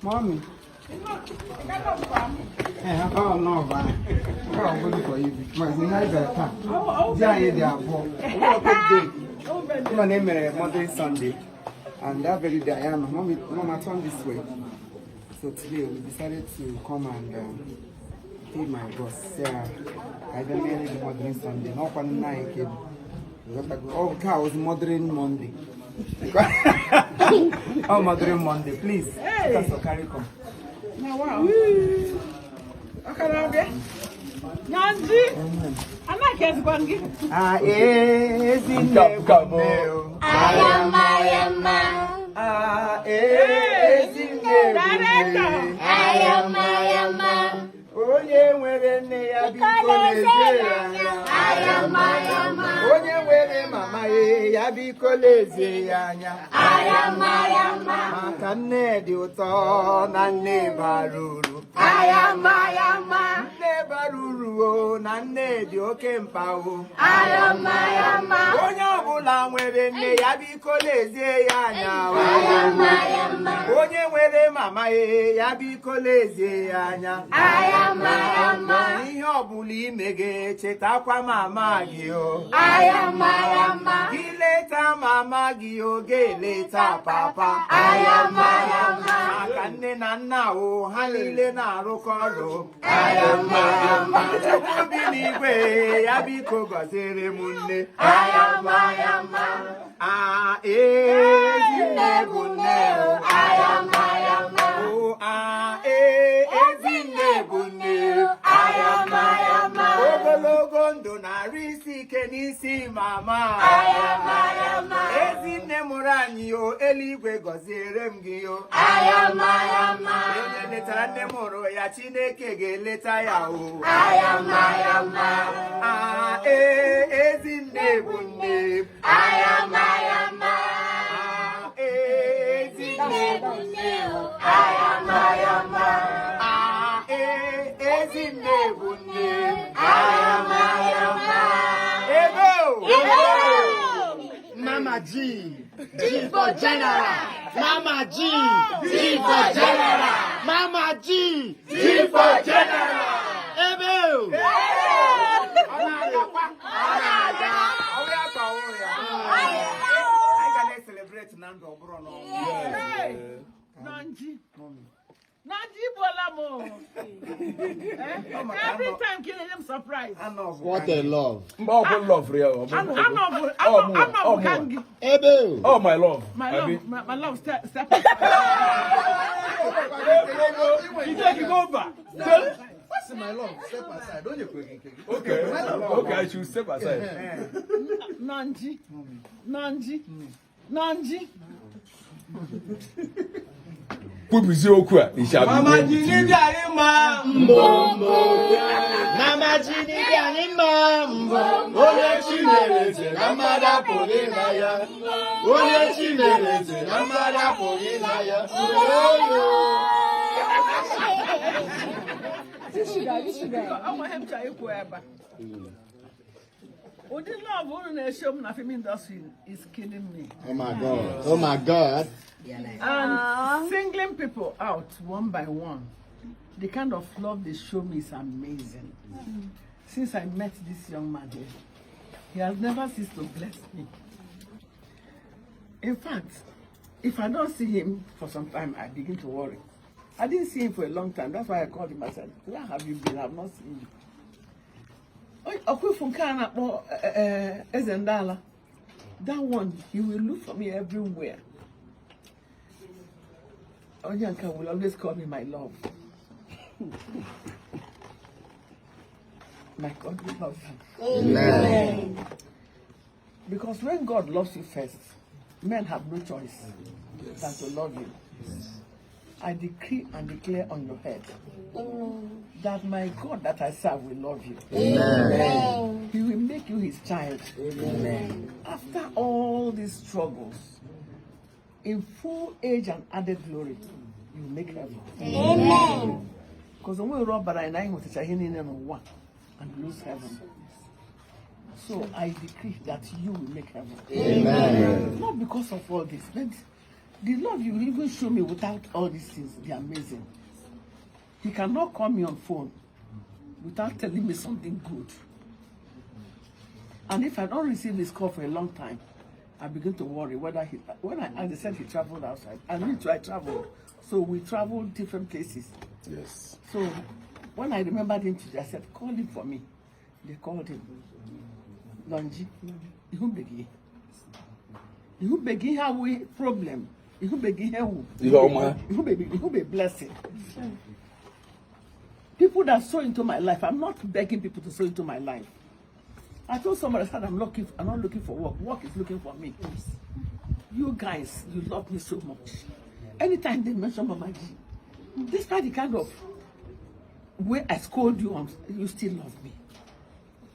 Mommy. Oh no, man. I'm going for you. My name is my name is Mother Sunday, and that very day I am. Mama turned this way. So today we decided to come and pay my boss, Sarah. I don't know the Mother Sunday. No one night. Oh, car was Mothering Monday. Oh, Mothering Monday, please. That's a carry come. Wow. Okay, Nanji. I'm not getting one. Ah, is in the Gabo. I am. Ah, is in the I am. Oh, yeah, we're in the Abbey. I am. Oh, yeah, we're in Mamma, Abbey College. I am. Makane di uto na nebaruru. I am. Nebaruru o na nne di oke mpa o. I am. Onye ọbụla nwere nne ya biko lezie ya anya o. I am. Onye nwere mama ya biko lezie ya anya. I am. Ihe ọbụla ime ga-echetakwa mama gị o. I am. Gị leta mama gị o ga-eleta papa. I am. Maka nne na nna o ha niile na-arụkọ ọrụ. I am. Chukwu bi n'igwe ya biko gọziere m nne. I am. Ah, Ezinne bụ nne o. I am. Oh, ah, Ezinne bụ nne. I am. Ogologo ndụ na-arụ isi ike n'isi mama. I am. Ezinne mụrụ anyị o, eluigwe gọziere m gị o. I am. Onye letara nne mụrụ ya, Chineke ga-eleta ya o. I am. Ah, Ezinne bụ nne. I am. Ah, Ezinne bụ nne. I am. Ah, Ezinne bụ nne. Mama G. G for General. Mama G. G for General. Mama G. G for General. Ebo. I can celebrate Nando Bruno. Nanji. Nanji Bolamo. Every time killing him surprise. What a love. Love, real. Ebo. Oh, my love. My love, step aside. You take it over. What's my love? Step aside. Don't you Okay. Okay, I should step aside. Nanji. Put me zero kwa. Mama Jini biari Mama Jini biari Onye Chineke na mmadụ pụrụ na ya. Onye Chineke na mmadụ pụrụ na ya. I want him to equal. Would the love on show na film industry is killing me. Oh my God. Oh my God. And singling people out one by one, the kind of love they show me is amazing. Since I met this young man here, he has never ceased to bless me. In fact, if I don't see him for some time, I begin to worry. I didn't see him for a long time. That's why I called him. I said, where have you been? I've not seen you. That one, he will look for me everywhere. Onyanka will always call me my love. My God will love you. Amen. Because when God loves you first, men have no choice than to love you. I decree and declare on your head that my God that I serve will love you. Amen. He will make you his child. Amen. After all these struggles, in full age and added glory, you will make heaven. Amen. Because when we rob but I know to one and lose heaven. So I decree that you will make heaven. Amen. Not because of all this, but The love you even show me without all these things, they're amazing. He cannot call me on phone without telling me something good. And if I don't receive this call for a long time, I begin to worry whether and they said he traveled outside. I mean, I traveled. So we traveled different places. Yes. So when I remembered him today, I said, call him for me. They called him. Lonji, you begin have we problem. You begin here. You be blessing. People that sow into my life, I'm not begging people to sow into my life. I told somebody, I said, I'm not looking for work. Work is looking for me. You guys, you love me so much. Anytime they mention Mama G, despite the kind of way I scold you, you still love me.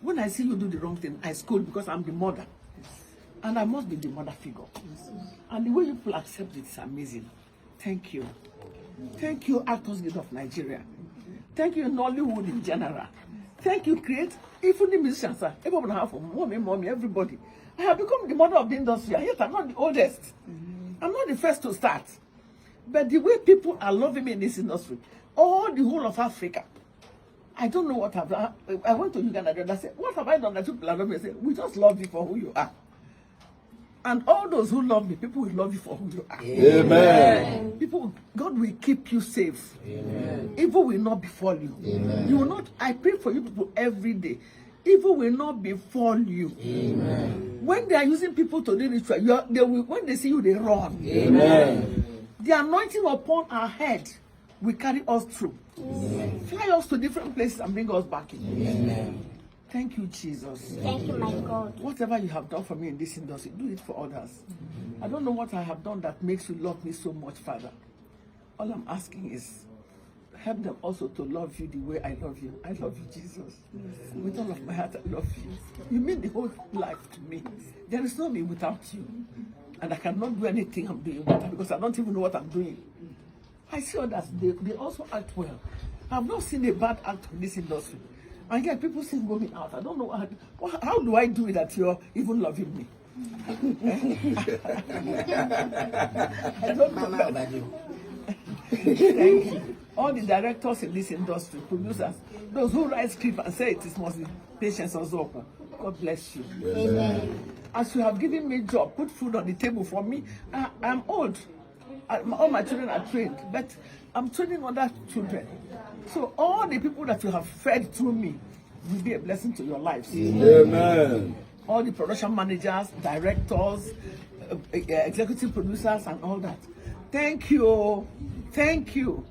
When I see you do the wrong thing, I scold because I'm the mother. And I must be the mother figure. And the way you people accept it is amazing. Thank you. Thank you, Actors Guild of Nigeria. Thank you, Nollywood in general. Thank you, even the musicians, everyone have mommy, everybody. I have become the mother of the industry, and yet I'm not the oldest. I'm not the first to start. But the way people are loving me in this industry, all the whole of Africa, I don't know what I've done. I went to Uganda and I said, what have I done that people love me? I said, we just love you for who you are. And all those who love me, people will love you for who you are. Amen. People, God will keep you safe. Amen. Evil will not befall you. Amen. You will not. I pray for you people every day. Evil will not befall you. Amen. When they are using people to do ritual, when they see you, they run. Amen. The anointing upon our head will carry us through. Amen. Fly us to different places and bring us back in. Amen. Thank you, Jesus. Thank you, my God. Whatever you have done for me in this industry, do it for others. I don't know what I have done that makes you love me so much, Father. All I'm asking is help them also to love you the way I love you. I love you, Jesus. With all of my heart, I love you. You mean the whole life to me. There is no me without you. And I cannot do anything I'm doing without, because I don't even know what I'm doing. I see others, they also act well. I've not seen a bad act in this industry. And yet people single me out. I don't know how do I do it that you're even loving me? I don't know. Thank you. All the directors in this industry, producers, those who write script and say it must be patience or Zoko. God bless you. Amen. As you have given me job, put food on the table for me. I'm old. All my children are trained, but I'm training other children. So all the people that you have fed through me will be a blessing to your lives. Amen. All the production managers, directors, executive producers, and all that. Thank you. Thank you.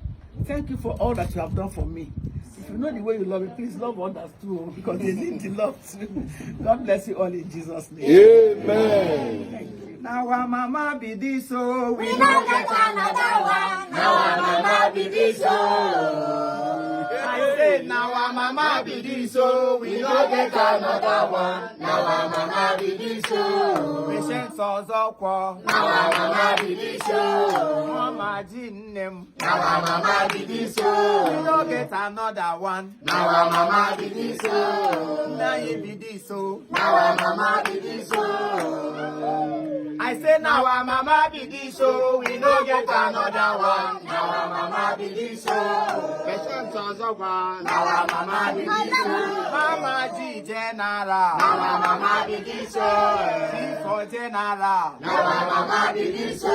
Thank you for all that you have done for me. If you know the way you love me, please love others too, because they need the love too. God bless you all in Jesus' name. Amen. Thank you. Now our mama be this, so We don't get another one. Now our mama be this, oh. I say now our mama be this, so We don't get another one. Now our mama be this, oh. patience ozokwo. Now our mama be this, oh. Mama jinnem. Now our mama be this, We oh. don't get another one. Now our mama be this, oh. Now you be this, so Now our mama be this, oh. I say now our mama be this, so We don't get another one. Now our mama be this, oh. patience ozokwo. Now our mama be this, oh. Mama ji general. Now our mama be this, oh. For general. Now our mama be this, oh.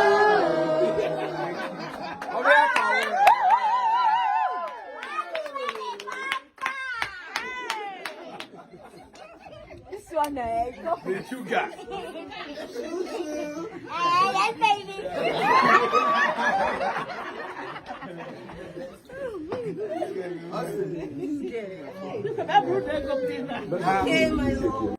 This one, The sugar. yes, baby. Look at that blue egg up there. Okay, my lord.